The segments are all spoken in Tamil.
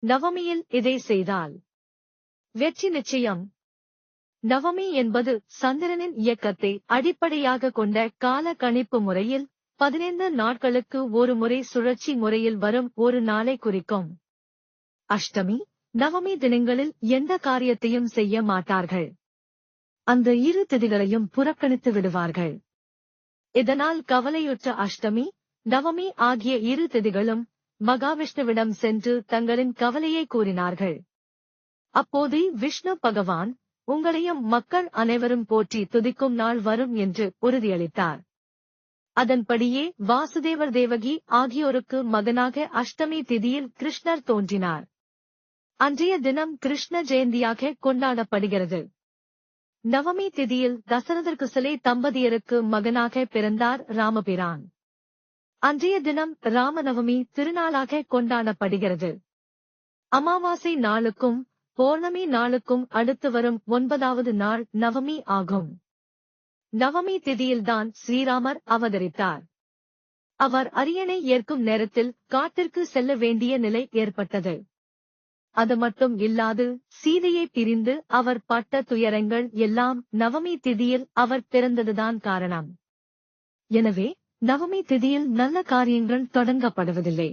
நவமியில் இதை செய்தால் வெற்றி நிச்சயம். நவமி என்பது சந்திரனின் இயக்கத்தை அடிப்படையாக கொண்ட கால கணிப்பு முறையில் 15 நாட்களுக்கு ஒரு முறை சுழற்சி முறையில் வரும் ஒரு நாளை குறிக்கும். அஷ்டமி, நவமி தினங்களில் எந்த காரியத்தையும் செய்ய மாட்டார்கள். அந்த இரு திதிகளையும் புறக்கணித்து விடுவார்கள். இதனால் கவலையுற்ற அஷ்டமி, நவமி ஆகிய இரு திதிகளும் மகாவிஷ்ணுவிடம் சென்று தங்களின் கவலையை கூறினார்கள். அப்போது விஷ்ணு பகவான், உங்களையும் மக்கள் அனைவரும் போற்றி துதிக்கும் நாள் வரும் என்று உறுதியளித்தார். அதன்படியே வாசுதேவர் தேவகி ஆகியோருக்கு மகனாக அஷ்டமி திதியில் கிருஷ்ணர் தோன்றினார். அன்றைய தினம் கிருஷ்ண ஜெயந்தியாக கொண்டாடப்படுகிறது. நவமி திதியில் தசரதர் குசலை தம்பதியருக்கு மகனாக பிறந்தார் ராமபிரான். அன்றைய தினம் ராமநவமி திருநாளாக கொண்டாடப்படுகிறது. அமாவாசை நாளுக்கும் பௌர்ணமி நாளுக்கும் அடுத்து வரும் 9வது நாள் நவமி ஆகும். நவமி திதியில்தான் ஸ்ரீராமர் அவதரித்தார். அவர் அரியணை ஏற்கும் நேரத்தில் காட்டிற்கு செல்ல வேண்டிய நிலை ஏற்பட்டது. அது மட்டும் இல்லாது சீதையை பிரிந்து அவர் பட்ட துயரங்கள் எல்லாம் நவமி திதியில் அவர் பிறந்ததுதான் காரணம். எனவே நவமி திதியில் நல்ல காரியங்கள் தொடங்கப்படுவதில்லை.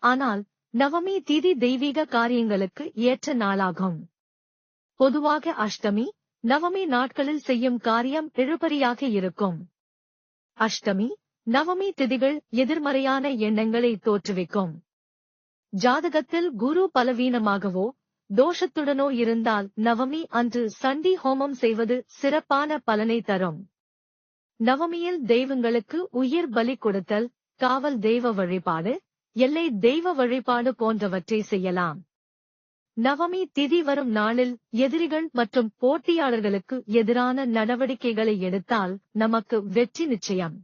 ஆனால் நவமி திதி தெய்வீக காரியங்களுக்கு ஏற்ற நாளாகும். பொதுவாக அஷ்டமி, நவமி நாட்களில் செய்யும் காரியம் இழுபறியாக இருக்கும். அஷ்டமி, நவமி திதிகள் எதிர்மறையான எண்ணங்களை தோற்றுவிக்கும். ஜாதகத்தில் குரு பலவீனமாகவோ தோஷத்துடனோ இருந்தால் நவமி அன்று சண்டி ஹோமம் செய்வது சிறப்பான பலனை தரும். நவமியில் தெய்வங்களுக்கு உயிர் பலி கொடுத்தல், காவல் தெய்வ வழிபாடு, எல்லை தெய்வ வழிபாடு போன்றவற்றை செய்யலாம். நவமி திதி வரும் நாளில் எதிரிகள் மற்றும் போட்டியாளர்களுக்கு எதிரான நடவடிக்கைகளை எடுத்தால் நமக்கு வெற்றி நிச்சயம்.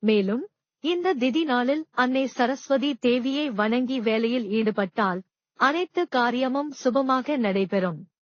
மேலும் இந்த திதி நாளில் அன்னை சரஸ்வதி தேவியை வணங்கி வேலையில் ஈடுபட்டால் அனைத்து காரியமும் சுபமாக நடைபெறும்.